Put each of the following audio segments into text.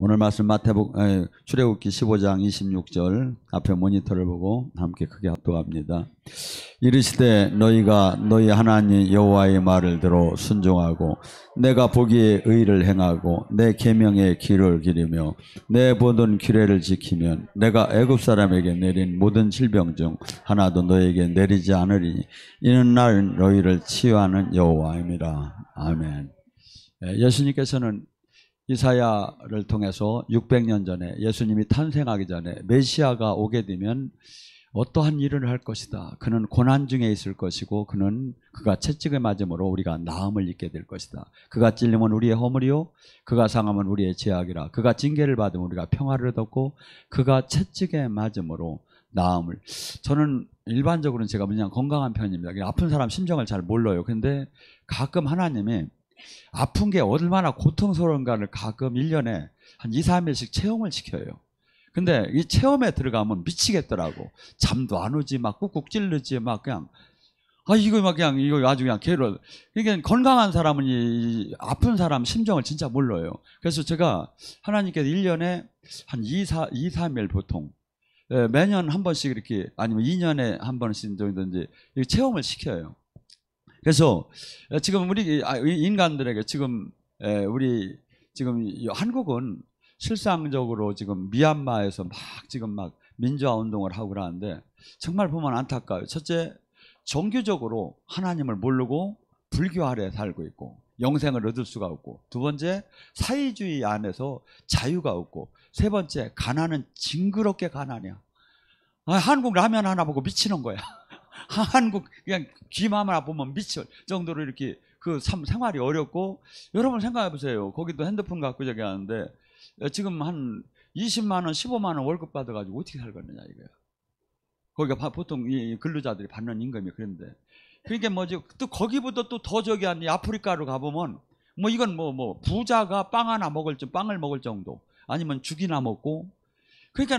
오늘 말씀 출애굽기 15장 26절 앞에 모니터를 보고 함께 크게 합독합니다. 이르시되 너희가 너희 하나님 여호와의 말을 들어 순종하고 내가 보기에 의를 행하고 내 계명의 길을 기르며 내 모든 규례를 지키면 내가 애굽 사람에게 내린 모든 질병 중 하나도 너에게 내리지 않으리니 이는 나는 너희를 치유하는 여호와입니다. 아멘. 예수님께서는 이사야를 통해서 600년 전에 예수님이 탄생하기 전에 메시아가 오게 되면 어떠한 일을 할 것이다. 그는 고난 중에 있을 것이고 그가 채찍을 맞음으로 우리가 나음을 입게 될 것이다. 그가 찔림은 우리의 허물이요 그가 상함은 우리의 죄악이라. 그가 징계를 받으면 우리가 평화를 얻고 그가 채찍에 맞음으로 나음을. 저는 일반적으로는 제가 그냥 건강한 편입니다. 아픈 사람 심정을 잘 몰라요. 근데 가끔 하나님이 아픈 게 얼마나 고통스러운가를 가끔 1년에 한 2, 3일씩 체험을 시켜요. 근데 이 체험에 들어가면 미치겠더라고. 잠도 안 오지, 막 꾹꾹 찔르지, 막 그냥, 이거 아주 그냥 괴로워. 이게 건강한 사람은 이 아픈 사람 심정을 진짜 몰라요. 그래서 제가 하나님께서 1년에 한 2, 3일 보통, 매년 한 번씩 이렇게, 아니면 2년에 한 번씩 정도든지 체험을 시켜요. 그래서 지금 우리 인간들에게 지금 한국은 실상적으로 지금 미얀마에서 지금 막 민주화 운동을 하고 그러는데 정말 보면 안타까워요. 첫째, 정규적으로 하나님을 모르고 불교 아래 살고 있고 영생을 얻을 수가 없고, 두 번째, 사회주의 안에서 자유가 없고, 세 번째, 가난은 징그럽게 가난이야. 한국 라면 하나 보고 미치는 거야. 한국 그냥 귀만 하나 보면 미칠 정도로 이렇게 그 생활이 어렵고, 여러분 생각해 보세요. 거기도 핸드폰 갖고 저기 하는데 지금 한 20만 원, 15만 원 월급 받아가지고 어떻게 살겠느냐 이거야. 거기가 보통 이 근로자들이 받는 임금이 그런데, 그러니까 뭐지, 또 거기보다 또 더 저기 한 아프리카로 가보면 뭐 이건 뭐 부자가 빵을 먹을 정도, 아니면 죽이나 먹고, 그러니까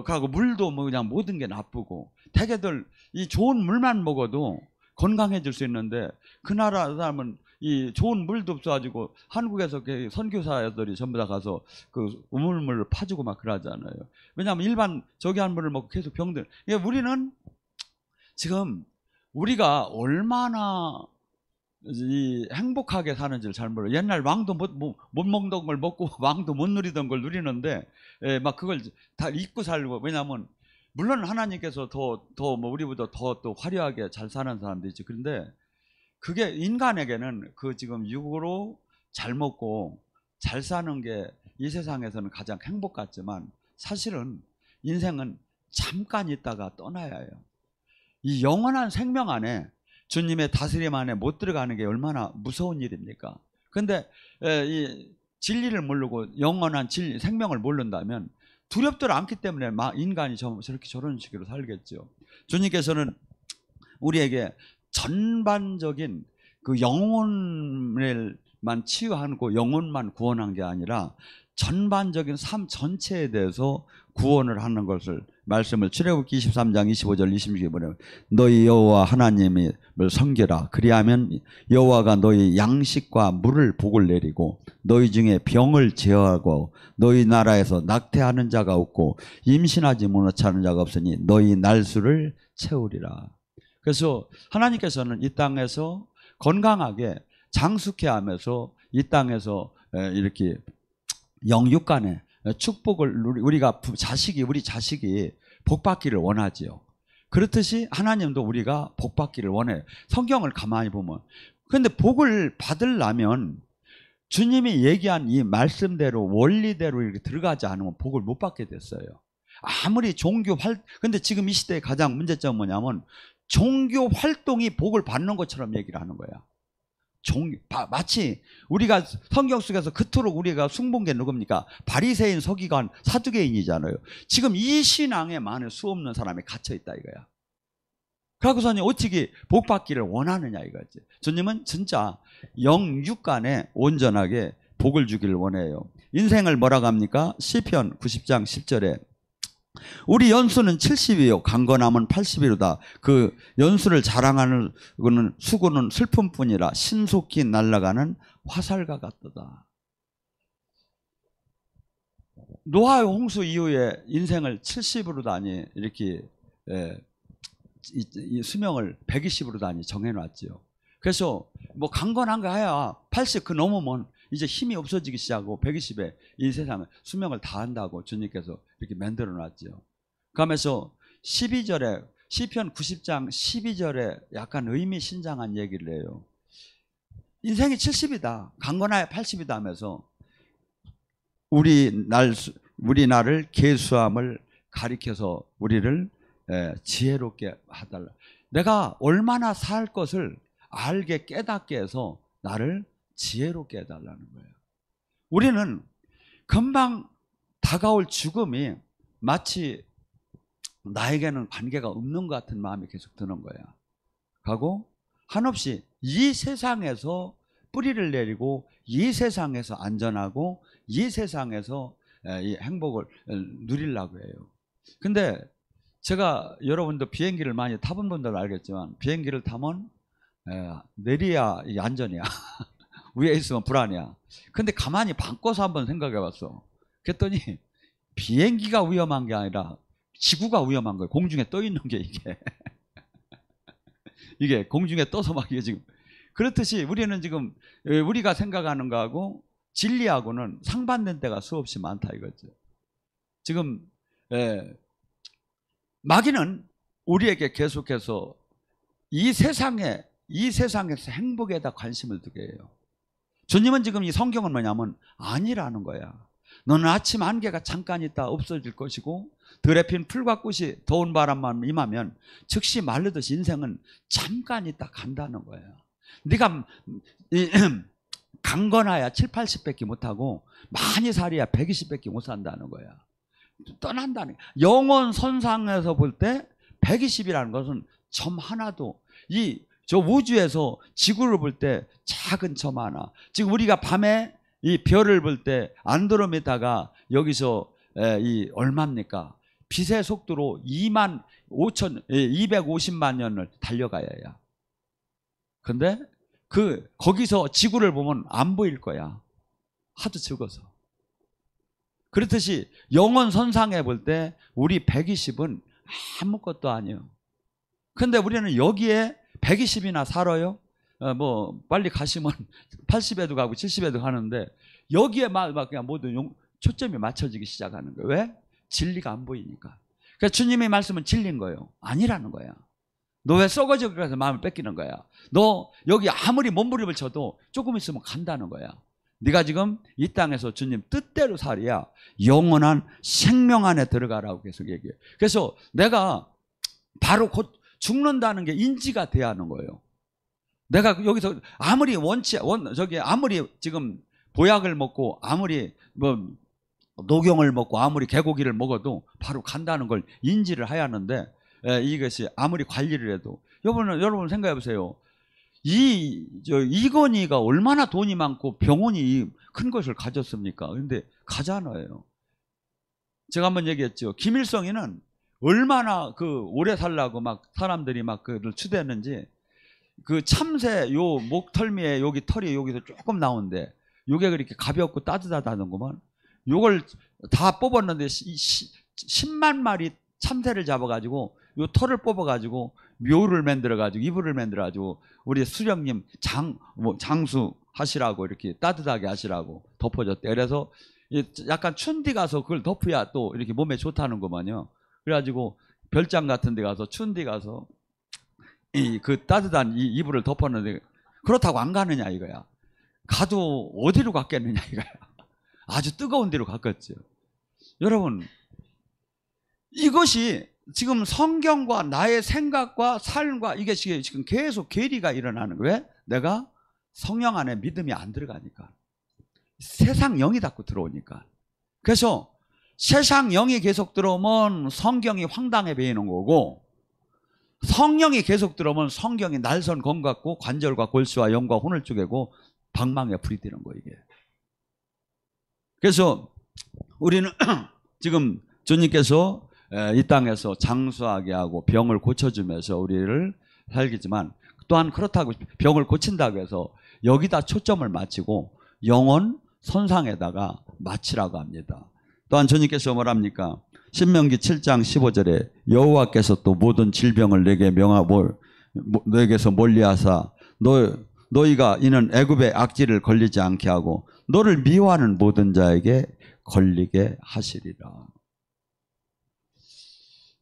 가고 물도 그냥 모든 게 나쁘고, 대개들 이 좋은 물만 먹어도 건강해질 수 있는데 그 나라 사람은 이 좋은 물도 없어가지고 한국에서 선교사들이 전부 다 가서 그 우물물을 파주고 막 그러잖아요. 왜냐하면 일반 저기 한 물을 먹고 계속 병들. 그러니까 우리는 지금 우리가 얼마나 행복하게 사는지를 잘 몰라요. 옛날 왕도 못 먹던 걸 먹고 왕도 못 누리던 걸 누리는데 막 그걸 다 잊고 살고. 왜냐하면 물론 하나님께서 더 우리보다 더 또 화려하게 잘 사는 사람도 있지. 그런데 그게 인간에게는 그 지금 육으로 잘 먹고 잘 사는 게 이 세상에서는 가장 행복 같지만, 사실은 인생은 잠깐 있다가 떠나야 해요. 이 영원한 생명 안에, 주님의 다스림 안에 못 들어가는 게 얼마나 무서운 일입니까? 근데 이 진리를 모르고 영원한 생명을 모른다면 두렵들 않기 때문에 인간이 저런 식으로 살겠죠. 주님께서는 우리에게 전반적인 그 영혼을만 치유하고 영혼만 구원한 게 아니라 전반적인 삶 전체에 대해서 구원을 하는 것을 말씀을 출애굽기 23장 25절 26절에 보면, 너희 여호와 하나님을 섬기라. 그리하면 여호와가 너희 양식과 물을 복을 내리고 너희 중에 병을 제어하고 너희 나라에서 낙태하는 자가 없고 임신하지 못하는 자가 없으니 너희 날수를 채우리라. 그래서 하나님께서는 이 땅에서 건강하게 장수케 하면서 이 땅에서 이렇게 영육간에 축복을 우리 자식이 복받기를 원하지요. 그렇듯이 하나님도 우리가 복받기를 원해요. 성경을 가만히 보면. 그런데 복을 받으려면 주님이 얘기한 이 말씀대로 원리대로 이렇게 들어가지 않으면 복을 못 받게 됐어요. 아무리 근데 지금 이 시대의 가장 문제점은 뭐냐면 종교 활동이 복을 받는 것처럼 얘기를 하는 거야. 마치 우리가 성경 속에서 그토록 우리가 숭배한 게 누굽니까? 바리새인, 서기관, 사두개인이잖아요. 지금 이 신앙에 많은 수없는 사람이 갇혀있다 이거야. 그러고서는 어떻게 복받기를 원하느냐 이거지. 주님은 진짜 영육간에 온전하게 복을 주기를 원해요. 인생을 뭐라고 합니까? 시편 90장 10절에 우리 연수는 70이요 강건함은 80이로다. 그 연수를 자랑하는 수고는 슬픔뿐이라 신속히 날아가는 화살과 같도다. 노아의 홍수 이후에 인생을 70으로 다니 이렇게 이 수명을 120으로 다니 정해놨지요. 그래서 뭐 강건한 거 해야 80 그 넘으면 이제 힘이 없어지기 시작하고 120에 이 세상을 수명을 다한다고 주님께서 이렇게 만들어 놨지요. 그러면서 12절에 시편 90장 12절에 약간 의미심장한 얘기를 해요. 인생이 70이다. 강건하여 80이다 하면서 우리 나를 계수함을 가리켜서 우리를 지혜롭게 하달라. 내가 얼마나 살 것을 알게 깨닫게 해서 나를 지혜롭게 해달라는 거예요. 우리는 금방 다가올 죽음이 마치 나에게는 관계가 없는 것 같은 마음이 계속 드는 거야. 하고 한없이 이 세상에서 뿌리를 내리고 이 세상에서 안전하고 이 세상에서 이 행복을 누리려고 해요. 근데 제가 여러분도 비행기를 많이 타본 분들은 알겠지만 비행기를 타면 내려야 안전이야. 위에 있으면 불안이야. 근데 가만히 바꿔서 한번 생각해 봤어. 그랬더니 비행기가 위험한 게 아니라 지구가 위험한 거예요. 공중에 떠 있는 게 이게. 이게 공중에 떠서 막 이게 지금. 그렇듯이 우리는 지금 우리가 생각하는 거하고 진리하고는 상반된 때가 수없이 많다 이거죠. 지금 마귀는 우리에게 계속해서 이 세상에서 행복에다 관심을 두게 해요. 주님은 지금 이 성경은 뭐냐면 아니라는 거야. 너는 아침 안개가 잠깐 있다 없어질 것이고 들에 핀 풀과 꽃이 더운 바람만 임하면 즉시 마르듯이 인생은 잠깐 있다 간다는 거야. 네가 강건하야 7, 80밖에 못하고 많이 살이야 120밖에 못 산다는 거야. 떠난다는 거야. 영혼 선상에서 볼 때 120이라는 것은 점 하나도 저 우주에서 지구를 볼 때 작은 점 하나. 지금 우리가 밤에 이 별을 볼 때 안드로메다가 여기서 이 얼마입니까? 빛의 속도로 250만 년을 달려가야 해요. 근데 거기서 지구를 보면 안 보일 거야. 하도 적어서. 그렇듯이 영원 선상에 볼 때 우리 120은 아무것도 아니에요. 근데 우리는 여기에 120이나 살아요. 뭐 빨리 가시면 80에도 가고 70에도 가는데 여기에 막 그냥 모든 초점이 맞춰지기 시작하는 거예요. 왜? 진리가 안 보이니까. 그러니까 주님의 말씀은 진리인 거예요. 아니라는 거야. 너 왜 썩어져 가서 마음을 뺏기는 거야. 너 여기 아무리 몸부림을 쳐도 조금 있으면 간다는 거야. 네가 지금 이 땅에서 주님 뜻대로 살아야 영원한 생명 안에 들어가라고 계속 얘기해요. 그래서 내가 바로 곧 죽는다는 게 인지가 돼야 하는 거예요. 내가 여기서 아무리 아무리 지금 보약을 먹고 아무리 뭐 녹용을 먹고 아무리 개고기를 먹어도 바로 간다는 걸 인지를 해야 하는데 이것이 아무리 관리를 해도 여러분 생각해 보세요. 이건희가 얼마나 돈이 많고 병원이 큰 것을 가졌습니까? 그런데 가잖아요. 제가 한번 얘기했죠. 김일성이는 얼마나 오래 살라고 막 사람들이 막 그를 추대했는지 참새 요 목털미에 여기 털이 여기서 조금 나오는데 요게 그렇게 가볍고 따뜻하다는구만. 요걸 다 뽑았는데 10만 마리 참새를 잡아가지고 요 털을 뽑아가지고 묘를 만들어가지고 이불을 만들어가지고 우리 수령님 장수 하시라고 이렇게 따뜻하게 하시라고 덮어줬대. 그래서 약간 추운 데 가서 그걸 덮어야 또 이렇게 몸에 좋다는 거만요. 그래가지고 별장 같은 데 가서 추운 데 가서 그 따뜻한 이불을 덮었는데 그렇다고 안 가느냐 이거야. 가도 어디로 갔겠느냐 이거야. 아주 뜨거운 데로 갔겠죠. 여러분 이것이 지금 성경과 나의 생각과 삶과 이게 지금 계속 괴리가 일어나는 거예요. 왜? 내가 성령 안에 믿음이 안 들어가니까. 세상 영이 자꾸 들어오니까. 그래서 세상 영이 계속 들어오면 성경이 황당해 보이는 거고 성령이 계속 들어오면 성경이 날선 검 같고 관절과 골수와 영과 혼을 쪼개고 방망이에 불이 되는 거예요 이게. 그래서 우리는 지금 주님께서 이 땅에서 장수하게 하고 병을 고쳐주면서 우리를 살기지만 또한 그렇다고 병을 고친다고 해서 여기다 초점을 맞추고 영혼 선상에다가 맞추라고 합니다. 또한 주님께서 뭐랍니까? 신명기 7장 15절에 여호와께서 또 모든 질병을 내게 너에게서 멀리하사 너희가 이는 애굽의 악질을 걸리지 않게 하고 너를 미워하는 모든 자에게 걸리게 하시리라.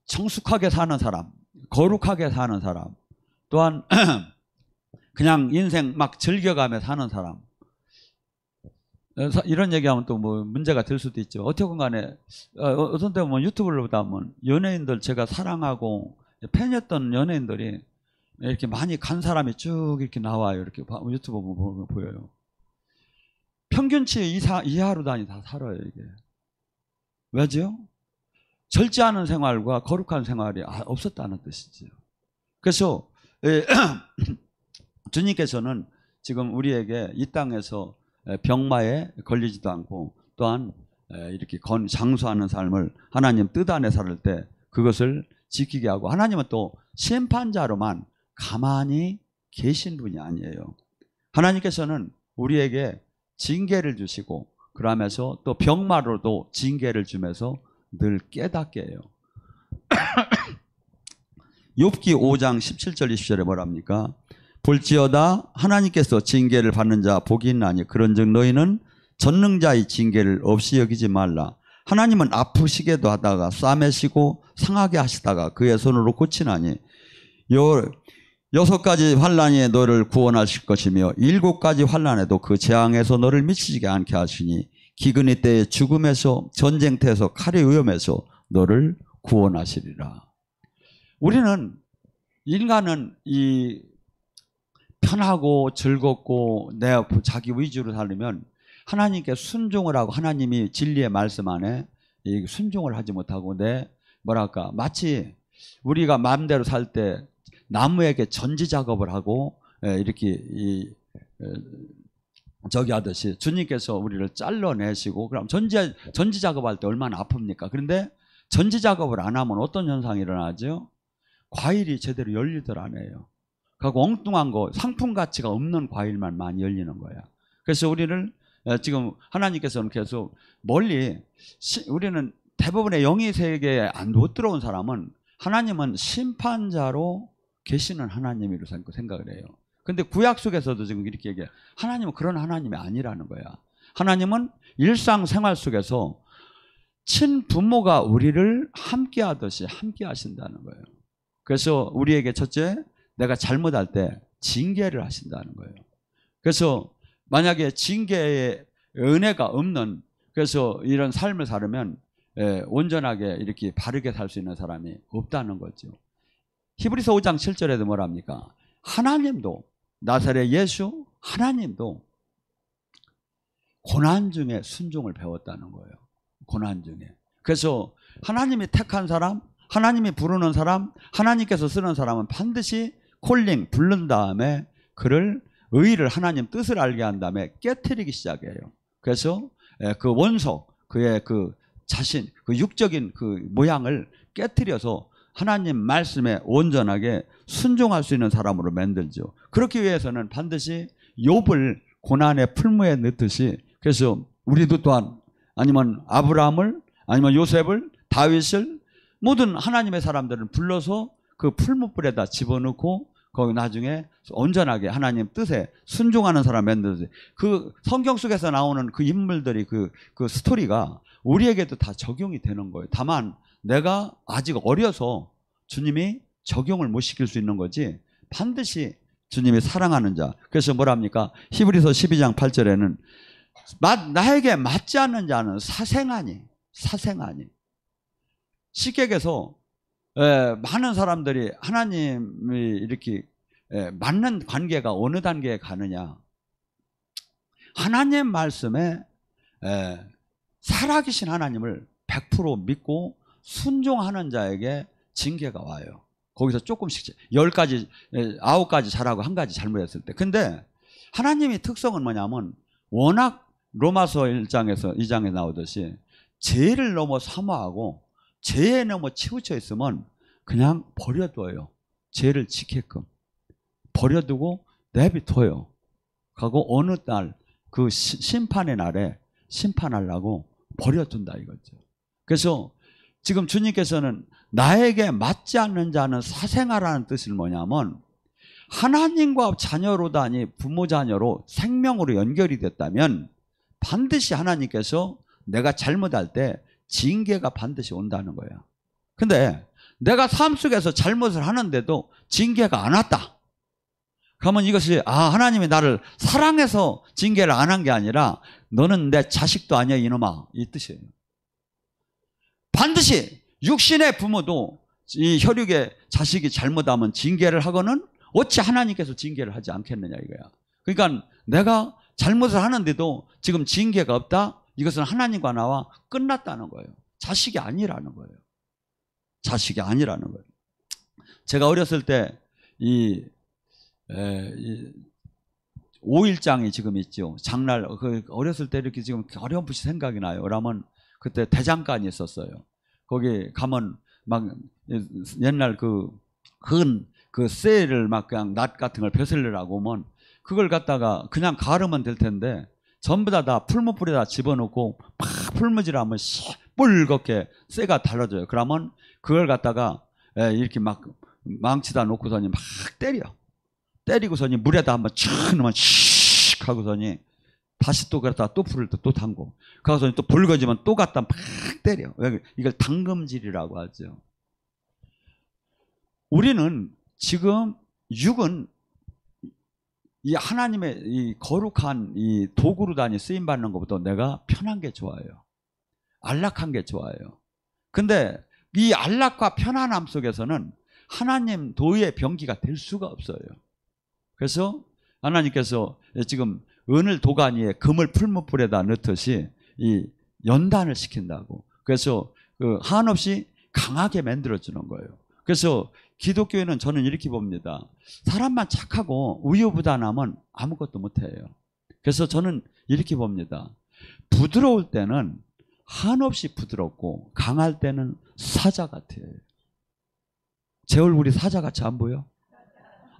성숙하게 사는 사람, 거룩하게 사는 사람, 또한 그냥 인생 막 즐겨가며 사는 사람, 이런 얘기하면 또 뭐 문제가 될 수도 있죠. 어떻건 간에 어떤 때 보면 유튜브를 보다 보면 연예인들, 제가 사랑하고 팬이었던 연예인들이 이렇게 많이 간 사람이 쭉 이렇게 나와요. 이렇게 유튜브 보면 보여요. 평균치 이하로 다 살아요, 이게. 왜죠? 절제하는 생활과 거룩한 생활이 없었다는 뜻이죠. 그래서 주님께서는 지금 우리에게 이 땅에서 병마에 걸리지도 않고 또한 이렇게 장수하는 삶을 하나님 뜻 안에 살 때 그것을 지키게 하고, 하나님은 또 심판자로만 가만히 계신 분이 아니에요. 하나님께서는 우리에게 징계를 주시고 그러면서 또 병마로도 징계를 주면서 늘 깨닫게 해요. 욥기 5장 17절 20절에 뭐랍니까? 볼지어다 하나님께서 징계를 받는 자 복이 있나니 그런즉 너희는 전능자의 징계를 없이 여기지 말라. 하나님은 아프시게도 하다가 싸매시고 상하게 하시다가 그의 손으로 고치나니 6가지 환난에 너를 구원하실 것이며 7가지 환난에도 그 재앙에서 너를 미치지 않게 하시니 기근의 때에 죽음에서 전쟁터에서 칼의 위험에서 너를 구원하시리라. 우리는 인간은 이 편하고 즐겁고 내 자기 위주로 살려면 하나님께 순종을 하고 하나님이 진리의 말씀 안에 순종을 하지 못하고 마치 우리가 마음대로 살 때 나무에게 전지 작업을 하고 이렇게 저기 하듯이 주님께서 우리를 잘라내시고 그럼 전지 작업할 때 얼마나 아픕니까? 그런데 전지 작업을 안 하면 어떤 현상이 일어나죠? 과일이 제대로 열리들 안 해요. 그리고 엉뚱한 거, 상품 가치가 없는 과일만 많이 열리는 거야. 그래서 우리를 지금 하나님께서는 계속 멀리, 우리는 대부분의 영의 세계에 못 들어온 사람은 하나님은 심판자로 계시는 하나님이라고 생각을 해요. 근데 구약 속에서도 지금 이렇게 얘기해요. 하나님은 그런 하나님이 아니라는 거야. 하나님은 일상생활 속에서 친부모가 우리를 함께 하듯이 함께 하신다는 거예요. 그래서 우리에게 첫째, 내가 잘못할 때 징계를 하신다는 거예요. 그래서 만약에 징계의 은혜가 없는, 그래서 이런 삶을 살면 온전하게 이렇게 바르게 살 수 있는 사람이 없다는 거죠. 히브리서 5장 7절에도 뭐랍니까? 하나님도, 나사렛 예수 하나님도 고난 중에 순종을 배웠다는 거예요. 고난 중에. 그래서 하나님이 택한 사람, 하나님이 부르는 사람, 하나님께서 쓰는 사람은 반드시 콜링, 부른 다음에 그를 의의를, 하나님 뜻을 알게 한 다음에 깨트리기 시작해요. 그래서 그 원석, 그의 그 자신, 그 육적인 그 모양을 깨트려서 하나님 말씀에 온전하게 순종할 수 있는 사람으로 만들죠. 그렇기 위해서는 반드시 욥을 고난의 풀무에 넣듯이, 그래서 우리도 또한 아니면 아브라함을, 아니면 요셉을, 다윗을, 모든 하나님의 사람들을 불러서 그 풀무불에다 집어넣고 거기 나중에 온전하게 하나님 뜻에 순종하는 사람 만들어서, 그 성경 속에서 나오는 그 인물들이 그 스토리가 우리에게도 다 적용이 되는 거예요. 다만 내가 아직 어려서 주님이 적용을 못 시킬 수 있는 거지, 반드시 주님이 사랑하는 자. 그래서 뭐랍니까? 히브리서 12장 8절에는 나에게 맞지 않는 자는 사생아니. 쉽게 얘기해서 많은 사람들이 하나님이 이렇게 맞는 관계가 어느 단계에 가느냐, 하나님 말씀에 살아계신 하나님을 100% 믿고 순종하는 자에게 징계가 와요. 거기서 조금씩 10가지, 9가지 잘하고 1가지 잘못했을 때. 근데 하나님의 특성은 뭐냐면 워낙 로마서 2장에 나오듯이 죄를 너무 사모하고 죄에 너무 치우쳐 있으면 그냥 버려둬요. 죄를 지게끔 버려두고 내비둬요. 하고 어느 날 그 심판의 날에 심판하려고 버려둔다 이거죠. 그래서 지금 주님께서는 나에게 맞지 않는 자는 사생아라는 뜻이 뭐냐면 하나님과 자녀로다니 부모 자녀로 생명으로 연결이 됐다면 반드시 하나님께서 내가 잘못할 때 징계가 반드시 온다는 거예요. 근데 내가 삶 속에서 잘못을 하는데도 징계가 안 왔다. 그러면 이것이 하나님이 나를 사랑해서 징계를 안 한 게 아니라 너는 내 자식도 아니야 이놈아 이 뜻이에요. 반드시 육신의 부모도 이 혈육의 자식이 잘못하면 징계를 하고는 어찌 하나님께서 징계를 하지 않겠느냐 이거야. 그러니까 내가 잘못을 하는데도 지금 징계가 없다? 이것은 하나님과 나와 끝났다는 거예요. 자식이 아니라는 거예요. 자식이 아니라는 거예요. 제가 어렸을 때 이 5일장이 지금 있죠. 장날 어렸을 때 이렇게 지금 어렴풋이 생각이 나요. 그러면 그때 대장간이 있었어요. 거기 가면 막 옛날 그 쇠를 막 그냥 낫 같은 걸 벼슬려라고 오면 그걸 갖다가 그냥 가르면 될 텐데 전부 다 풀무불에다 집어넣고 막 풀무질하면 시뻘겋게 쇠가 달라져요. 그러면 그걸 갖다가 이렇게 막 망치다 놓고서니 막 때리고서니 물에다 한번 촥 넣으면 씩 하고서니 다시 또 그랬다가 또 불을 또 담고 가서니 또 붉어지면 또 갖다 막 때려. 이걸 당금질이라고 하죠. 우리는 지금 육은 이 하나님의 이 거룩한 이 도구로 다니 쓰임 받는 것보다 내가 편한 게 좋아요. 안락한 게 좋아요. 근데 이 안락과 편안함 속에서는 하나님 도의 병기가 될 수가 없어요. 그래서 하나님께서 지금 은을 도가니에 금을 풀무불에다 넣듯이 이 연단을 시킨다고. 그래서 한없이 강하게 만들어주는 거예요. 그래서 기독교에는 저는 이렇게 봅니다. 사람만 착하고 우유부단하면 아무것도 못해요. 그래서 저는 이렇게 봅니다. 부드러울 때는 한없이 부드럽고 강할 때는 사자 같아요. 제 얼굴이 사자같이 안 보여?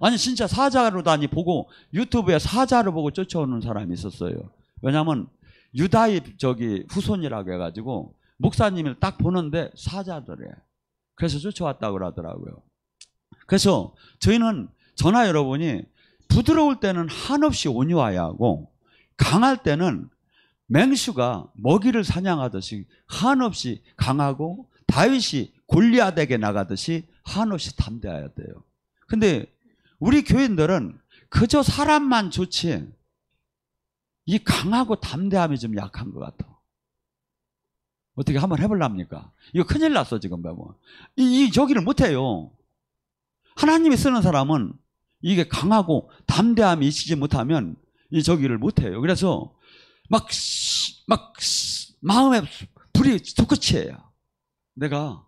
아니 진짜 사자로 다니 보고 유튜브에 사자를 보고 쫓아오는 사람이 있었어요. 왜냐하면 유다의 후손이라고 해가지고 목사님을 딱 보는데 사자더래. 그래서 쫓아왔다고 그러더라고요. 그래서 저나 여러분이 부드러울 때는 한없이 온유해야 하고 강할 때는 맹수가 먹이를 사냥하듯이 한없이 강하고 다윗이 골리앗에게 나가듯이 한없이 담대해야 돼요. 근데 우리 교인들은 그저 사람만 좋지 이 강하고 담대함이 좀 약한 것 같아. 어떻게 한번 해볼랍니까? 이거 큰일 났어 지금 보면. 이 저기를 못해요. 하나님이 쓰는 사람은 이게 강하고 담대함이 있지 못하면 이 저기를 못해요. 그래서 막 마음에 불이 솟구치해요. 내가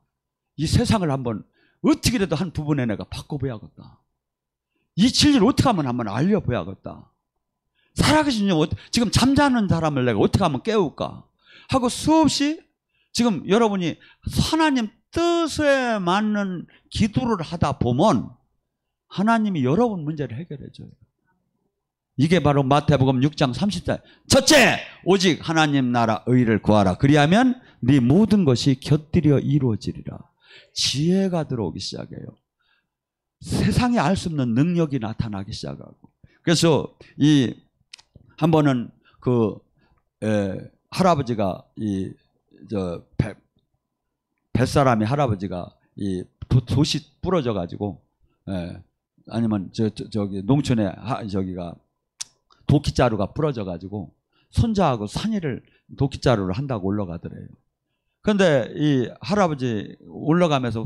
이 세상을 한번 어떻게라도 한 부분에 내가 바꿔봐야겠다. 이 진리를 어떻게 하면 한번 알려봐야겠다. 살아계신 지금 잠자는 사람을 내가 어떻게 하면 깨울까 하고 수없이 지금 여러분이 하나님 뜻에 맞는 기도를 하다 보면 하나님이 여러분 문제를 해결해 줘요. 이게 바로 마태복음 6장 30절. 첫째, 오직 하나님 나라 의를 구하라. 그리하면 네 모든 것이 곁들여 이루어지리라. 지혜가 들어오기 시작해요. 세상에 알 수 없는 능력이 나타나기 시작하고. 그래서 한 번은 할아버지가 뱃사람이 할아버지가 돛이 부러져 가지고 아니면 저기 농촌에 저기가 도끼자루가 부러져 가지고 손자하고 산이를 도끼자루를 한다고 올라가더래요. 근데 이 할아버지 올라가면서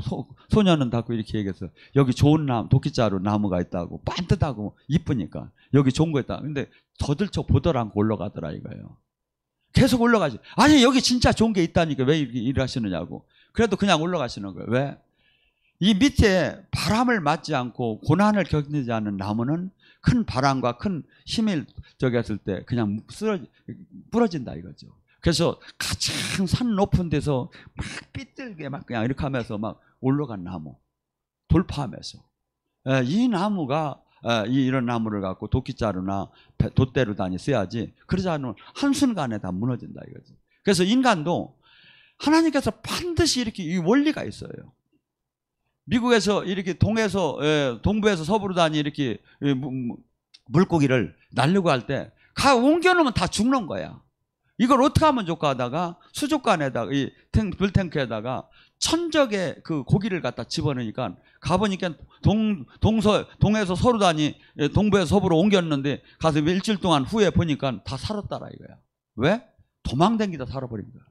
소년은 자꾸 이렇게 얘기했어요. 여기 좋은 도끼자루 나무가 있다고 반듯하고 이쁘니까 여기 좋은 거 있다. 근데 더들쳐 보들 않고 올라가더라 이거예요. 계속 올라가지. 아니 여기 진짜 좋은 게 있다니까 왜 이렇게 일을 하시느냐고. 그래도 그냥 올라가시는 거예요. 왜? 이 밑에 바람을 맞지 않고 고난을 겪지 않는 나무는 큰 바람과 큰 힘을 저기 했을 때 그냥 부러진다 이거죠. 그래서 가장 산 높은 데서 막 삐뚤게 막 그냥 이렇게 하면서 막 올라간 나무 돌파하면서 이 나무가 이런 나무를 갖고 도끼자루나 돛대로 다니 써야지 그러지 않으면 한순간에 다 무너진다 이거지. 그래서 인간도 하나님께서 반드시 이렇게 이 원리가 있어요. 미국에서 이렇게 동부에서 서부로 다니 이렇게 물고기를 날려고 할 때 옮겨놓으면 다 죽는 거야. 이걸 어떻게 하면 좋까 하다가 수족관에다가 이 물탱크에다가 천적의 그 고기를 갖다 집어넣으니까 가보니까 동에서 서로 다니 동부에서 서부로 옮겼는데 가서 일주일 동안 후에 보니까 다 살았다라 이거야. 왜? 도망다니다 살아버린 거야.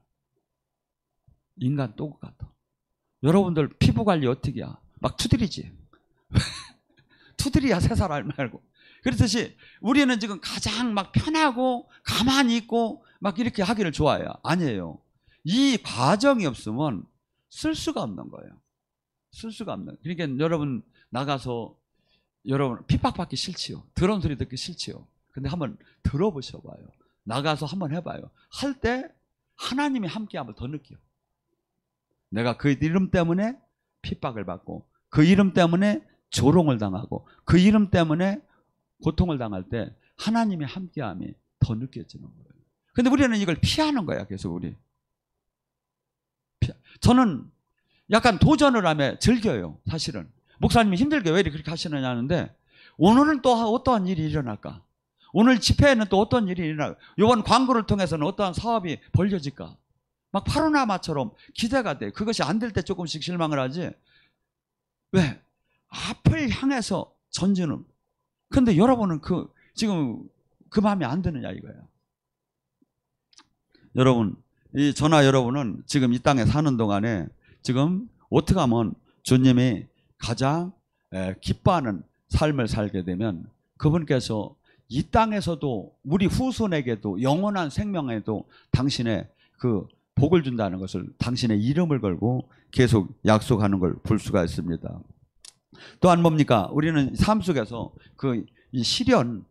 인간 똑같아. 여러분들 피부 관리 어떻게 야? 막 투드리지. 투드리야 세살 말고. 그렇듯이 우리는 지금 가장 막 편하고 가만히 있고 막 이렇게 하기를 좋아해요. 아니에요. 이 과정이 없으면 쓸 수가 없는 거예요. 쓸 수가 없는. 그러니까 여러분 나가서 여러분 핍박받기 싫지요. 더러운 소리 듣기 싫지요. 근데 한번 들어보셔봐요. 나가서 한번 해봐요. 할 때 하나님이 함께함을 더 느껴요. 내가 그 이름 때문에 핍박을 받고 그 이름 때문에 조롱을 당하고 그 이름 때문에 고통을 당할 때 하나님의 함께함이 더 느껴지는 거예요. 근데 우리는 이걸 피하는 거야. 계속 우리. 저는 약간 도전을 하며 즐겨요. 사실은. 목사님이 힘들게 왜 그렇게 하시느냐 하는데 오늘은 또 어떠한 일이 일어날까? 오늘 집회에는 또 어떤 일이 일어날까? 이번 광고를 통해서는 어떠한 사업이 벌려질까? 막 파노라마처럼 기대가 돼. 그것이 안 될 때 조금씩 실망을 하지. 왜? 앞을 향해서 전진은. 근데 여러분은 지금 그 마음에 안 드느냐 이거야. 여러분, 저나 여러분은 지금 이 땅에 사는 동안에 지금 어떻게 하면 주님이 가장 기뻐하는 삶을 살게 되면 그분께서 이 땅에서도 우리 후손에게도 영원한 생명에도 당신의 그 복을 준다는 것을 당신의 이름을 걸고 계속 약속하는 걸 볼 수가 있습니다. 또한 뭡니까? 우리는 삶 속에서 이 시련,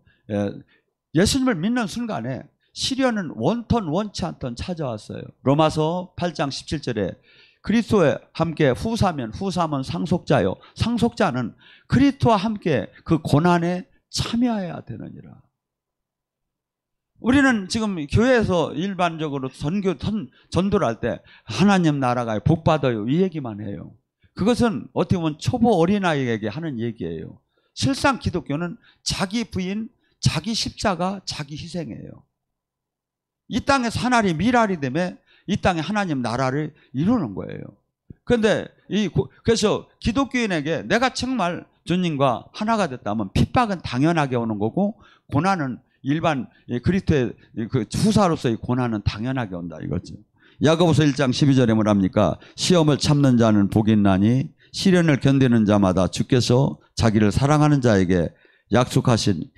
예수님을 믿는 순간에 시련은 원턴 원치 않던 찾아왔어요. 로마서 8장 17절에 그리스도와 함께 후사면 상속자요. 상속자는 그리스도와 함께 그 고난에 참여해야 되느니라. 우리는 지금 교회에서 일반적으로 전도를 할 때 하나님 나라가 복 받아요 이 얘기만 해요. 그것은 어떻게 보면 초보 어린아이에게 하는 얘기예요. 실상 기독교는 자기 부인, 자기 십자가, 자기 희생이에요. 이 땅에서 하나님 미랄이 되면 이 땅에 하나님 나라를 이루는 거예요. 그런데 그래서 기독교인에게 내가 정말 주님과 하나가 됐다면 핍박은 당연하게 오는 거고 고난은 일반 그리스도의 그 후사로서의 고난은 당연하게 온다 이거죠. 야고보서 1장 12절에 뭐랍니까? 시험을 참는 자는 복이 있나니 시련을 견디는 자마다 주께서 자기를 사랑하는 자에게 약속하신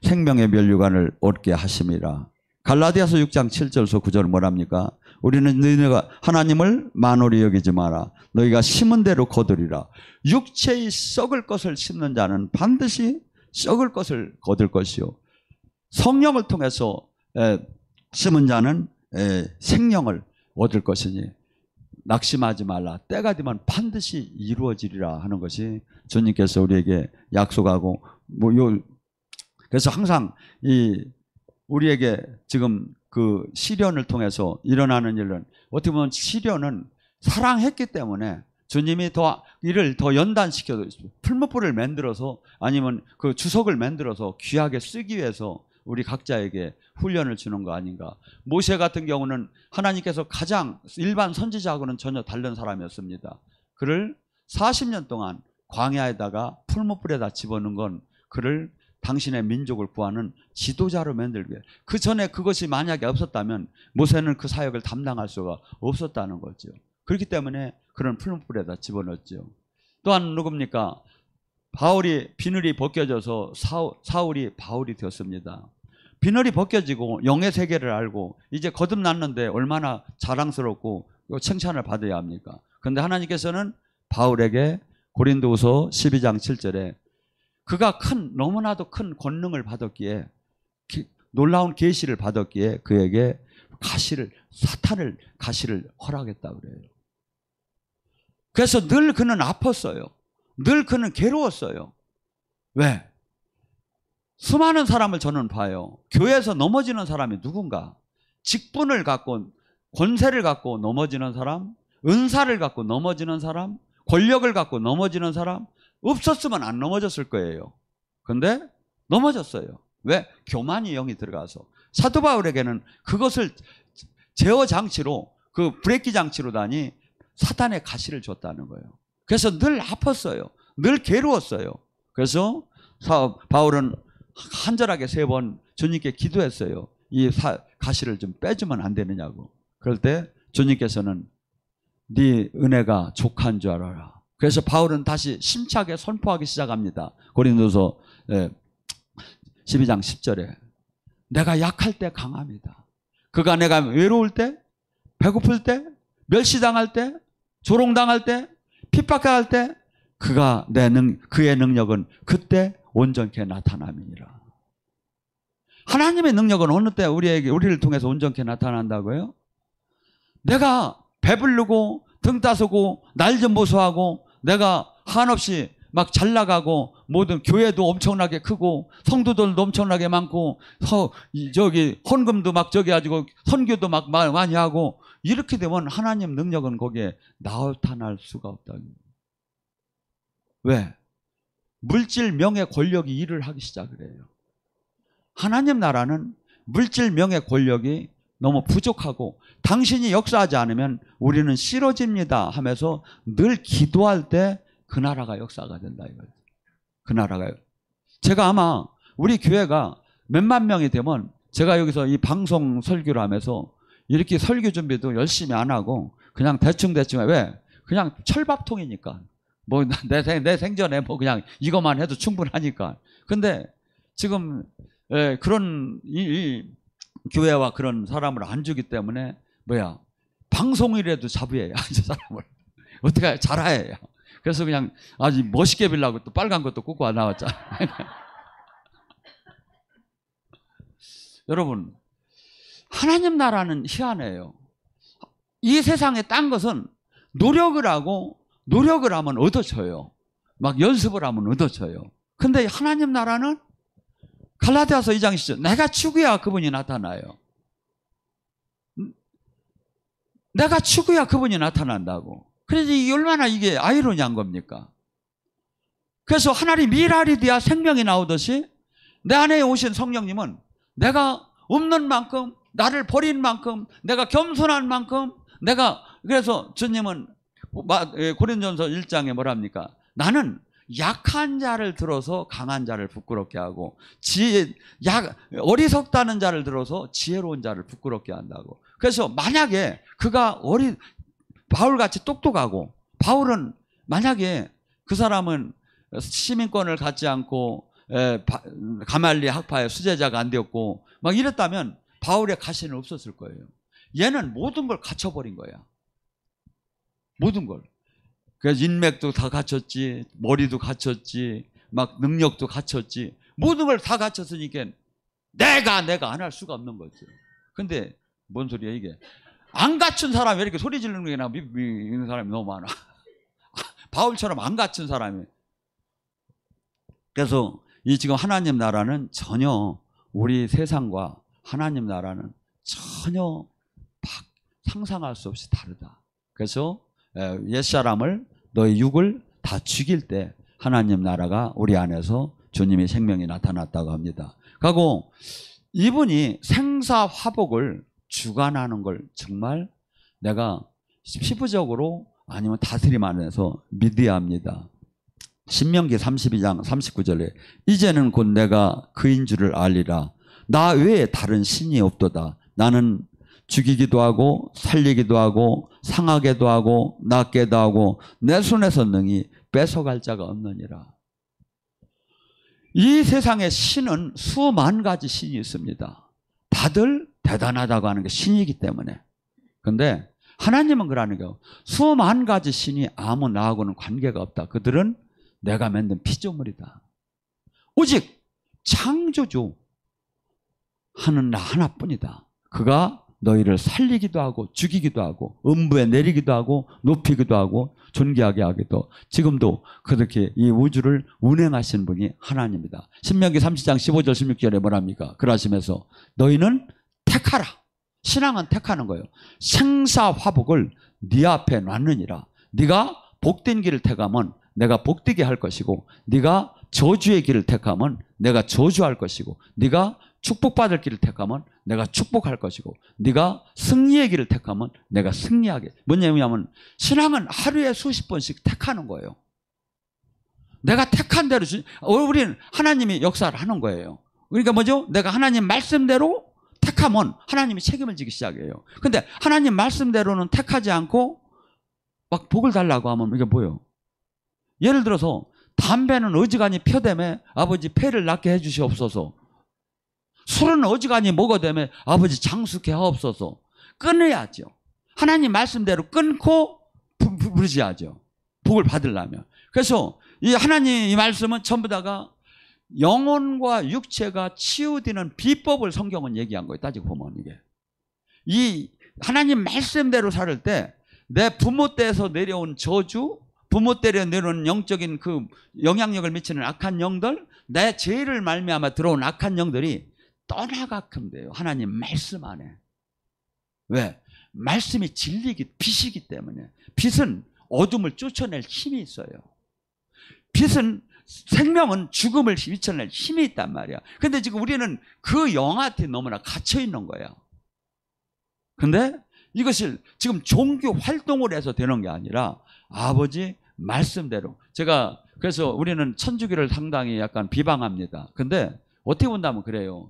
생명의 면류관을 얻게 하심이라. 갈라디아서 6장 7절에서 9절 뭐랍니까? 우리는 너희가 하나님을 만홀히 여기지 마라. 너희가 심은 대로 거두리라. 육체의 썩을 것을 심는 자는 반드시 썩을 것을 거둘 것이요 성령을 통해서 심은 자는 생명을 얻을 것이니 낙심하지 말라. 때가 되면 반드시 이루어지리라 하는 것이 주님께서 우리에게 약속하고 그래서 항상 우리에게 지금 그 시련을 통해서 일어나는 일은 어떻게 보면 시련은 사랑했기 때문에 주님이 이를 더 연단시켜서 풀무불을 만들어서 아니면 그 주석을 만들어서 귀하게 쓰기 위해서 우리 각자에게 훈련을 주는 거 아닌가. 모세 같은 경우는 하나님께서 가장 일반 선지자하고는 전혀 다른 사람이었습니다. 그를 40년 동안 광야에다가 풀무불에다 집어넣은 건 그를 당신의 민족을 구하는 지도자로 만들게. 그 전에 그것이 만약에 없었다면 모세는 그 사역을 담당할 수가 없었다는 거죠. 그렇기 때문에 그런 풀무불에다 집어넣었죠. 또한 누굽니까? 바울이 비늘이 벗겨져서 사울이 바울이 되었습니다. 비늘이 벗겨지고 영의 세계를 알고 이제 거듭났는데 얼마나 자랑스럽고 칭찬을 받아야 합니까? 그런데 하나님께서는 바울에게 고린도후서 12장 7절에 그가 너무나도 큰 권능을 받았기에 놀라운 계시를 받았기에 그에게 사탄을 가시를 허락했다 그래요. 그래서 늘 그는 아팠어요. 늘 그는 괴로웠어요. 왜? 수많은 사람을 저는 봐요. 교회에서 넘어지는 사람이 누군가? 직분을 갖고 권세를 갖고 넘어지는 사람, 은사를 갖고 넘어지는 사람, 권력을 갖고 넘어지는 사람 없었으면 안 넘어졌을 거예요. 근데 넘어졌어요. 왜? 교만이 영이 들어가서. 사도 바울에게는 그것을 제어 장치로, 그 브레이크 장치로 다니 사탄의 가시를 줬다는 거예요. 그래서 늘 아팠어요. 늘 괴로웠어요. 그래서 바울은 간절하게 3번 주님께 기도했어요. 이 가시를 좀 빼주면 안 되느냐고. 그럴 때 주님께서는 네 은혜가 족한 줄 알아라. 그래서 바울은 다시 심차게 선포하기 시작합니다. 고린도서 12장 10절에 내가 약할 때 강합니다. 그가 내가 외로울 때, 배고플 때, 멸시당할 때, 조롱당할 때, 핍박당할 때 그의 능력은 그때 온전케 나타남이니라. 하나님의 능력은 어느 때 우리를 통해서 온전케 나타난다고요? 내가 배부르고 등 따서고 날 좀 보소하고 내가 한없이 막 잘 나가고 모든 교회도 엄청나게 크고 성도들도 엄청나게 많고 헌금도 막 가지고 선교도 막 많이 하고 이렇게 되면 하나님 능력은 거기에 나타날 수가 없다. 왜? 물질, 명예, 권력이 일을 하기 시작을 해요. 하나님 나라는 물질, 명예, 권력이 너무 부족하고 당신이 역사하지 않으면 우리는 싫어집니다 하면서 늘 기도할 때 그 나라가 역사가 된다 이거예요. 그 나라가요. 제가 아마 우리 교회가 몇만 명이 되면 제가 여기서 이 방송 설교를 하면서 이렇게 설교 준비도 열심히 안 하고 그냥 대충 왜? 그냥 철밥통이니까. 뭐 내 생전에 뭐 그냥 이것만 해도 충분하니까. 근데 지금 그런 이 교회와 그런 사람을 안 주기 때문에 방송이라도 자부해야 저 사람을 어떻게 잘해야. 그래서 그냥 아주 멋있게 빌라고 또 빨간 것도 꽂고 나왔잖아요. 여러분, 하나님 나라는 희한해요. 이 세상에 딴 것은 노력을 하면 얻어져요. 막 연습을 하면 얻어져요. 근데 하나님 나라는 갈라디아서 2장 10절 내가 죽어야 그분이 나타나요. 내가 죽어야 그분이 나타난다고. 그래서 이게 얼마나 이게 아이러니한 겁니까? 그래서 하나님 미라리디아 생명이 나오듯이 내 안에 오신 성령님은 내가 없는 만큼, 나를 버린 만큼, 내가 겸손한 만큼, 그래서 주님은 고린도전서 1장에 뭐랍니까? 나는 약한 자를 들어서 강한 자를 부끄럽게 하고 어리석다는 자를 들어서 지혜로운 자를 부끄럽게 한다고. 그래서 만약에 그가 바울같이 똑똑하고 바울은 만약에 그 사람은 시민권을 갖지 않고 가말리 학파의 수제자가 안 되었고 막 이랬다면 바울의 가시는 없었을 거예요. 얘는 모든 걸 갖춰버린 거야. 모든 걸. 그래서 인맥도 다 갖췄지, 머리도 갖췄지, 막 능력도 갖췄지, 모든 걸 다 갖췄으니까 내가 안 할 수가 없는 거죠. 근데 뭔 소리야 이게? 안 갖춘 사람이 왜 이렇게 소리 지르는 게 있는 사람이 너무 많아. 바울처럼 안 갖춘 사람이. 그래서 이 지금 하나님 나라는 전혀 우리 세상과 하나님 나라는 전혀 상상할 수 없이 다르다. 그래서 옛사람을 너의 육을 다 죽일 때 하나님 나라가 우리 안에서 주님의 생명이 나타났다고 합니다. 그리고 이분이 생사화복을 주관하는 걸 정말 내가 피부적으로 아니면 다스림 안에서 믿어야 합니다. 신명기 32장 39절에 이제는 곧 내가 그인 줄을 알리라. 나 외에 다른 신이 없도다. 나는 죽이기도 하고 살리기도 하고 상하게도 하고 낫게도 하고 내 손에서 능히 뺏어갈 자가 없느니라. 이 세상에 신은 수만 가지 신이 있습니다. 다들 대단하다고 하는 게 신이기 때문에. 그런데 하나님은 그러는 거 수만 가지 신이 아무 나하고는 관계가 없다. 그들은 내가 만든 피조물이다. 오직 창조주 하는 나 하나뿐이다. 그가 너희를 살리기도 하고 죽이기도 하고 음부에 내리기도 하고 높이기도 하고 존귀하게 하기도 지금도 그렇게 이 우주를 운행하시는 분이 하나님이다. 신명기 30장 15절 16절에 뭐랍니까? 그러시면서 너희는 택하라. 신앙은 택하는 거예요. 생사화복을 네 앞에 놨느니라. 네가 복된 길을 택하면 내가 복되게 할 것이고, 네가 저주의 길을 택하면 내가 저주할 것이고, 네가 축복받을 길을 택하면 내가 축복할 것이고, 네가 승리의 길을 택하면 내가 승리하게. 뭐냐면 신앙은 하루에 수십 번씩 택하는 거예요. 내가 택한 대로 우리는 하나님이 역사를 하는 거예요. 그러니까 뭐죠? 내가 하나님 말씀대로 택하면 하나님이 책임을 지기 시작해요. 근데 하나님 말씀대로는 택하지 않고 막 복을 달라고 하면 이게 뭐예요? 예를 들어서 담배는 어지간히 펴대매 아버지 폐를 낫게 해주시옵소서. 술은 어지간히 먹어대매 아버지 장수케 하옵소서. 끊어야죠. 하나님 말씀대로 끊고 부르셔야죠. 복을 받으려면. 그래서 이 하나님 이 말씀은 전부 다가 영혼과 육체가 치유되는 비법을 성경은 얘기한 거예요. 따지고 보면 이게. 이 하나님 말씀대로 살 때 내 부모 때에서 내려온 저주, 부모 때려 내려온 영적인 그 영향력을 미치는 악한 영들, 내 죄를 말미암아 들어온 악한 영들이 떠나가끔 돼요. 하나님 말씀 안에. 왜? 말씀이 진리기, 빛이기 때문에. 빛은 어둠을 쫓아낼 힘이 있어요. 빛은 생명은 죽음을 미쳐낼 힘이 있단 말이야. 근데 지금 우리는 그 영한테 너무나 갇혀 있는 거야. 근데 이것을 지금 종교 활동을 해서 되는 게 아니라 아버지 말씀대로. 제가 그래서 우리는 천주교를 상당히 약간 비방합니다. 근데 어떻게 본다면 그래요.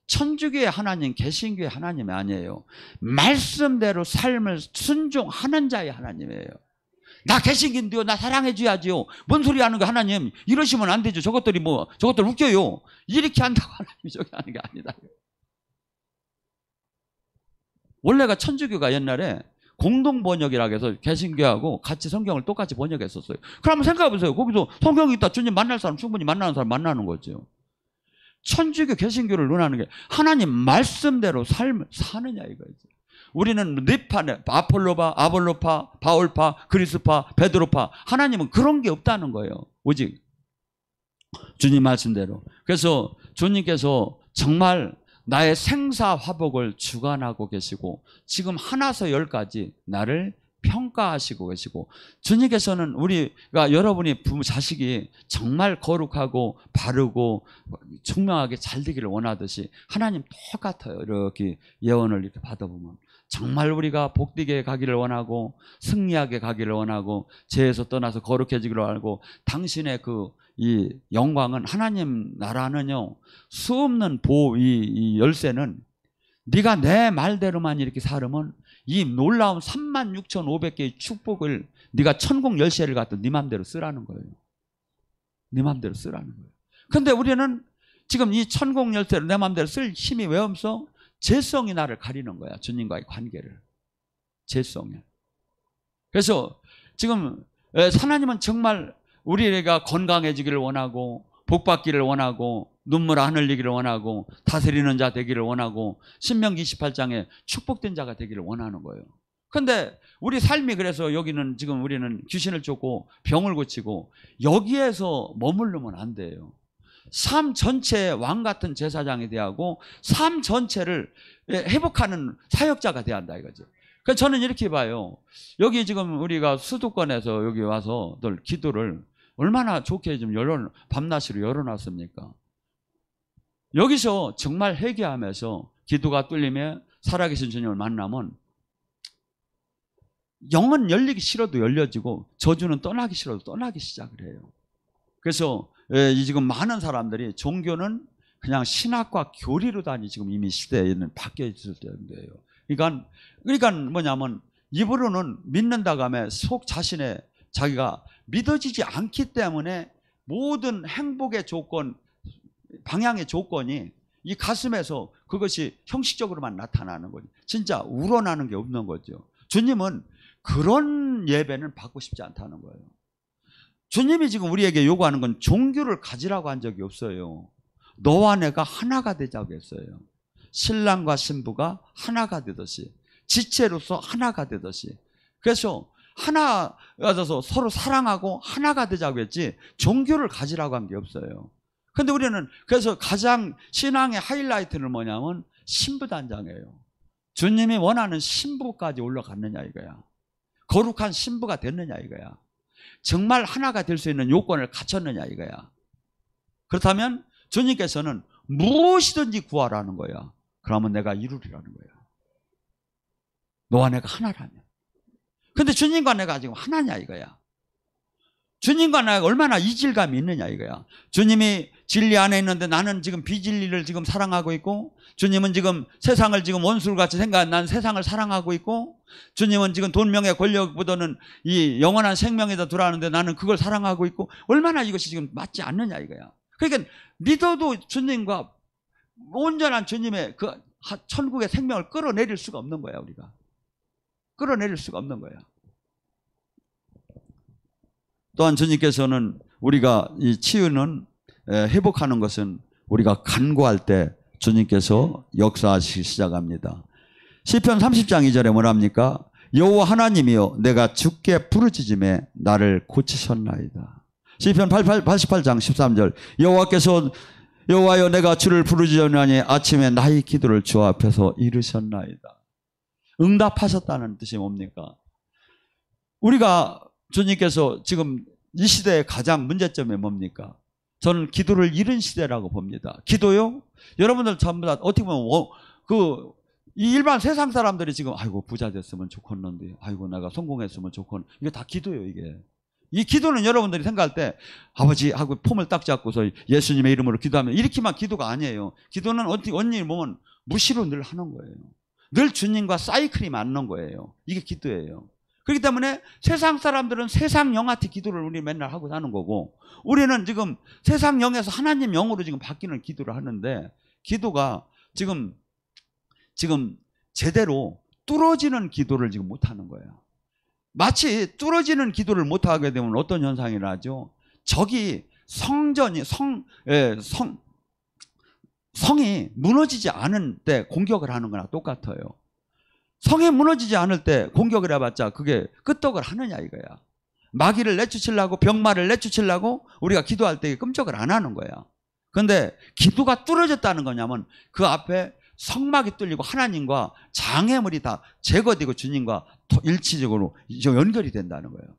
천주교의 하나님, 개신교의 하나님이 아니에요. 말씀대로 삶을 순종하는 자의 하나님이에요. 나 개신교인데요. 나 사랑해 줘야지요. 뭔 소리 하는 거 하나님. 이러시면 안 되죠. 저것들이 저것들 웃겨요. 이렇게 한다고 하나님이 저기 하는 게 아니다. 원래가 천주교가 옛날에 공동 번역이라고 해서 개신교하고 같이 성경을 똑같이 번역했었어요. 그럼 생각해 보세요. 거기서 성경이 있다. 주님 만날 사람 충분히 만나는 사람 만나는 거죠. 천주교 개신교를 논하는 게 하나님 말씀대로 삶을 사느냐 이거죠. 우리는 립파네, 아폴로파, 아볼로파, 바울파, 그리스파, 베드로파. 하나님은 그런 게 없다는 거예요. 오직 주님 말씀대로. 그래서 주님께서 정말 나의 생사화복을 주관하고 계시고 지금 하나서 열까지 나를 평가하시고 계시고 주님께서는 우리가 여러분이 부모 자식이 정말 거룩하고 바르고 총명하게 잘 되기를 원하듯이 하나님 똑같아요. 이렇게 예언을 이렇게 받아보면 정말 우리가 복되게 가기를 원하고 승리하게 가기를 원하고 죄에서 떠나서 거룩해지기를 원하고 당신의 이 영광은 하나님 나라는요 수없는 이 열쇠는 네가 내 말대로만 이렇게 살으면 이 놀라운 36,500개의 축복을 네가 천국 열쇠를 갖다 네 맘대로 쓰라는 거예요. 네 맘대로 쓰라는 거예요. 근데 우리는 지금 이 천국 열쇠를 내 맘대로 쓸 힘이 왜 없어? 죄성이 나를 가리는 거야. 주님과의 관계를. 죄성이. 그래서 지금 하나님은 정말 우리가 건강해지기를 원하고 복받기를 원하고 눈물 안 흘리기를 원하고 다스리는 자 되기를 원하고 신명기 28장에 축복된 자가 되기를 원하는 거예요. 그런데 우리 삶이 그래서 여기는 지금 우리는 귀신을 쫓고 병을 고치고 여기에서 머무르면 안 돼요. 삶 전체의 왕 같은 제사장이 돼야 하고 삶 전체를 회복하는 사역자가 돼야 한다 이거죠. 그래서 저는 이렇게 봐요. 여기 지금 우리가 수도권에서 여기 와서 늘 기도를 얼마나 좋게 좀 밤낮으로 열어놨습니까? 여기서 정말 회개하면서 기도가 뚫리며 살아계신 주님을 만나면 영은 열리기 싫어도 열려지고 저주는 떠나기 싫어도 떠나기 시작을 해요. 그래서 지금 많은 사람들이 종교는 그냥 신학과 교리로 다니 지금 이미 시대에는 바뀌어 있을 때인데요. 그러니까 뭐냐면 입으로는 믿는다고 하면 속 자신의 자기가 믿어지지 않기 때문에 모든 행복의 조건, 방향의 조건이 이 가슴에서 그것이 형식적으로만 나타나는 거죠. 진짜 우러나는 게 없는 거죠. 주님은 그런 예배는 받고 싶지 않다는 거예요. 주님이 지금 우리에게 요구하는 건 종교를 가지라고 한 적이 없어요. 너와 내가 하나가 되자고 했어요. 신랑과 신부가 하나가 되듯이 지체로서 하나가 되듯이. 그래서 하나가 돼서 서로 사랑하고 하나가 되자고 했지 종교를 가지라고 한 게 없어요. 근데 우리는 그래서 가장 신앙의 하이라이트는 뭐냐면 신부단장이에요. 주님이 원하는 신부까지 올라갔느냐 이거야. 거룩한 신부가 됐느냐 이거야. 정말 하나가 될 수 있는 요건을 갖췄느냐 이거야. 그렇다면 주님께서는 무엇이든지 구하라는 거야. 그러면 내가 이루리라는 거야. 너와 내가 하나라면. 근데 주님과 내가 지금 하나냐 이거야. 주님과 내가 얼마나 이질감이 있느냐 이거야. 주님이 진리 안에 있는데 나는 지금 비진리를 지금 사랑하고 있고, 주님은 지금 세상을 지금 원수를 같이 생각하는 난 세상을 사랑하고 있고, 주님은 지금 돈, 명예, 권력보다는 이 영원한 생명에 더 들어가는데 나는 그걸 사랑하고 있고, 얼마나 이것이 지금 맞지 않느냐 이거야. 그러니까 믿어도 주님과 온전한 주님의 그 천국의 생명을 끌어내릴 수가 없는 거야. 우리가 끌어내릴 수가 없는 거야. 또한 주님께서는 우리가 이 치유는 회복하는 것은 우리가 간구할 때 주님께서 역사하시기 시작합니다. 시편 30장 2절에 뭐랍니까? 여호와 하나님이여 내가 주께 부르짖음에 나를 고치셨나이다. 시편 88장 13절 여호와여 내가 주를 부르짖으니 아침에 나의 기도를 주 앞에서 이루셨나이다. 응답하셨다는 뜻이 뭡니까? 우리가 주님께서 지금 이 시대의 가장 문제점이 뭡니까? 저는 기도를 잃은 시대라고 봅니다. 기도요? 여러분들 전부 다 어떻게 보면 이 일반 세상 사람들이 지금 아이고 부자 됐으면 좋겠는데, 아이고 내가 성공했으면 좋겠는데, 이게 다 기도예요. 이게 이 기도는 여러분들이 생각할 때 아버지 하고 폼을 딱 잡고서 예수님의 이름으로 기도하면 이렇게만 기도가 아니에요. 기도는 어떻게 언니 보면 무시로 늘 하는 거예요. 늘 주님과 사이클이 맞는 거예요. 이게 기도예요. 그렇기 때문에 세상 사람들은 세상 영한테 기도를 우리 맨날 하고 사는 거고, 우리는 지금 세상 영에서 하나님 영으로 지금 바뀌는 기도를 하는데, 기도가 지금 제대로 뚫어지는 기도를 지금 못 하는 거예요. 마치 뚫어지는 기도를 못 하게 되면 어떤 현상이 나죠? 적이 성이 무너지지 않은 때 공격을 하는 거나 똑같아요. 성이 무너지지 않을 때 공격을 해봤자 그게 끄떡을 하느냐 이거야. 마귀를 내쫓으려고, 병마를 내쫓으려고 우리가 기도할 때 끔찍을 안 하는 거야. 그런데 기도가 뚫어졌다는 거냐면 그 앞에 성막이 뚫리고 하나님과 장애물이 다 제거되고 주님과 일치적으로 연결이 된다는 거예요.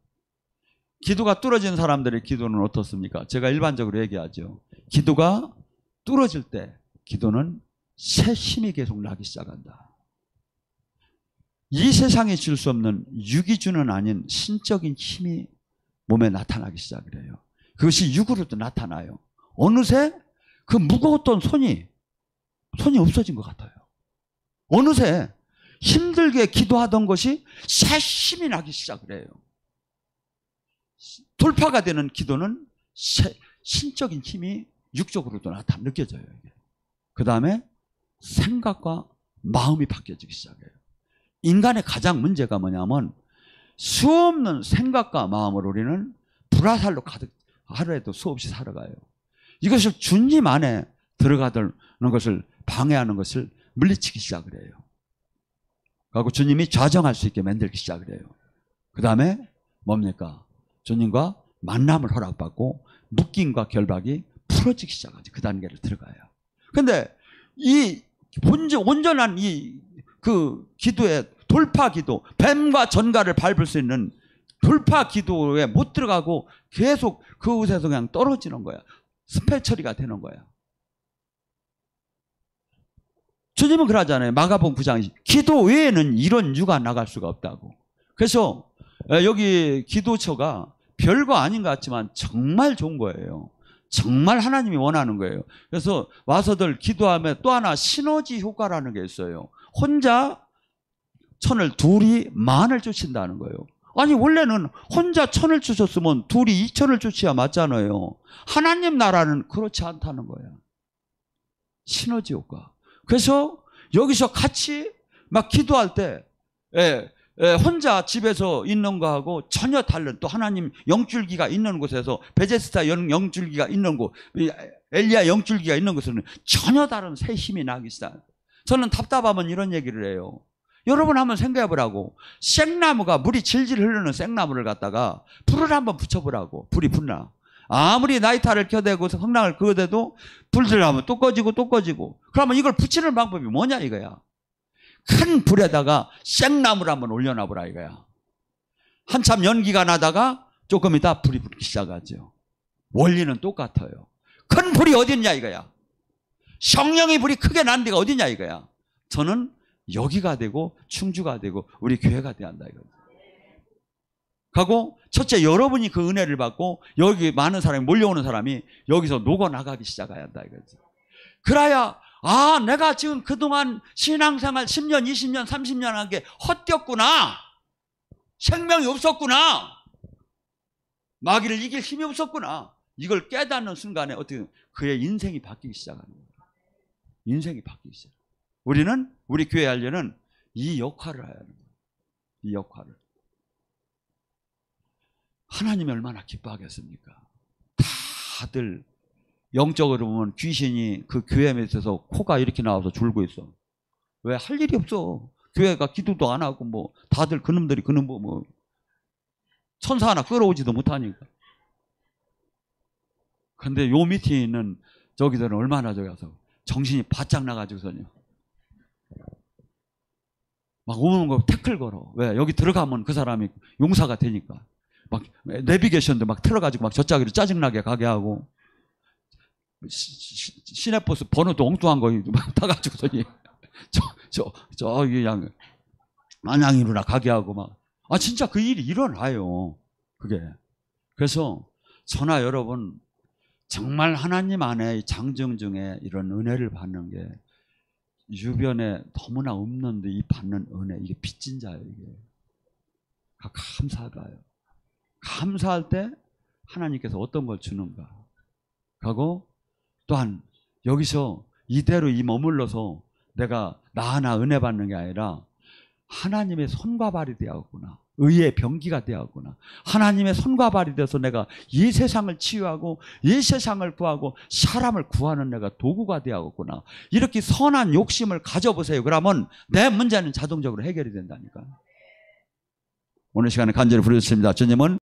기도가 뚫어진 사람들의 기도는 어떻습니까? 제가 일반적으로 얘기하죠. 기도가 뚫어질 때 기도는 새 힘이 계속 나기 시작한다. 이 세상에 줄 수 없는 유기주는 아닌 신적인 힘이 몸에 나타나기 시작을 해요. 그것이 육으로도 나타나요. 어느새 그 무거웠던 손이 없어진 것 같아요. 어느새 힘들게 기도하던 것이 새 힘이 나기 시작을 해요. 돌파가 되는 기도는 신적인 힘이 육적으로도 느껴져요. 그 다음에 생각과 마음이 바뀌어지기 시작해요. 인간의 가장 문제가 뭐냐면 수없는 생각과 마음으로 우리는 불화살로 가득 하루에도 수없이 살아가요. 이것을 주님 안에 들어가는 것을 방해하는 것을 물리치기 시작을 해요. 그리고 주님이 좌정할 수 있게 만들기 시작을 해요. 그 다음에 뭡니까? 주님과 만남을 허락받고 묶임과 결박이 풀어지기 시작하죠. 그 단계를 들어가요. 근데 이 온전한 그 기도의 돌파 기도, 뱀과 전갈을 밟을 수 있는 돌파 기도에 못 들어가고 계속 그곳에서 그냥 떨어지는 거야. 스펠 처리가 되는 거야. 주님은 그러잖아요. 마가복음 9장 기도 외에는 이런 유가 나갈 수가 없다고. 그래서 여기 기도처가 별거 아닌 것 같지만 정말 좋은 거예요. 정말 하나님이 원하는 거예요. 그래서 와서들 기도하면 또 하나 시너지 효과라는 게 있어요. 혼자 천을 둘이 만을 쫓는다는 거예요. 아니 원래는 혼자 천을 쫓았으면 둘이 2천을 쫓아야 맞잖아요. 하나님 나라는 그렇지 않다는 거예요. 시너지 효과. 그래서 여기서 같이 막 기도할 때 혼자 집에서 있는 거하고 전혀 다른 또 하나님 영줄기가 있는 곳에서 베데스다 영줄기가 있는 곳, 엘리야 영줄기가 있는 곳에는 전혀 다른 새 힘이 나기 시작. 저는 답답하면 이런 얘기를 해요. 여러분 한번 생각해 보라고. 생나무가 물이 질질 흐르는 생나무를 갖다가 불을 한번 붙여보라고. 불이 붙나. 아무리 나이타를 켜대고 성랑을 그어대도 불 들어가면 또 꺼지고 또 꺼지고. 그러면 이걸 붙이는 방법이 뭐냐 이거야. 큰 불에다가 생나무를 한번 올려놔보라 이거야. 한참 연기가 나다가 조금 있다 불이 붙기 시작하죠. 원리는 똑같아요. 큰 불이 어딨냐 이거야. 성령의 불이 크게 난 데가 어딨냐 이거야. 저는 여기가 되고 충주가 되고 우리 교회가 돼야 한다 이거야. 하고 첫째 여러분이 그 은혜를 받고 여기 많은 사람이 몰려오는 사람이 여기서 녹아나가기 시작해야 한다 이거지. 그래야 내가 지금 그동안 신앙생활 10년 20년 30년 한 게 헛되었구나. 생명이 없었구나. 마귀를 이길 힘이 없었구나. 이걸 깨닫는 순간에 어떻게 그의 인생이 바뀌기 시작하는 거예요. 인생이 바뀌기 시작. 우리는 우리 교회 하려는 이 역할을 해야 하는 거예요. 이 역할을. 하나님이 얼마나 기뻐하겠습니까? 다들 영적으로 보면 귀신이 그 교회 밑에서 코가 이렇게 나와서 졸고 있어. 왜? 할 일이 없어. 교회가 기도도 안 하고 뭐 다들 그놈들이 그놈 뭐 천사 하나 끌어오지도 못하니까. 근데 요 밑에 있는 저기들은 얼마나 저기 가서 정신이 바짝 나가지고서요. 막 오는 거 태클 걸어. 왜? 여기 들어가면 그 사람이 용사가 되니까. 막 내비게이션도 막 틀어가지고 막 저짜기로 짜증나게 가게 하고 시내버스 번호도 엉뚱한 거 막 타가지고서니 저기 그냥 안양이로나 가게 하고 막 진짜 그 일이 일어나요. 그게. 그래서 저나 여러분 정말 하나님 안에 장정 중에 이런 은혜를 받는 게 주변에 너무나 없는데 이 받는 은혜 이게 빚진 자예요. 이게 감사하다요. 감사할 때 하나님께서 어떤 걸 주는가 하고 또한 여기서 이대로 머물러서 내가 나 하나 은혜 받는 게 아니라 하나님의 손과 발이 되었구나. 의의 병기가 되었구나. 하나님의 손과 발이 돼서 내가 이 세상을 치유하고 이 세상을 구하고 사람을 구하는 내가 도구가 되었구나. 이렇게 선한 욕심을 가져보세요. 그러면 내 문제는 자동적으로 해결이 된다니까. 오늘 시간에 간절히 부르셨습니다. 주님은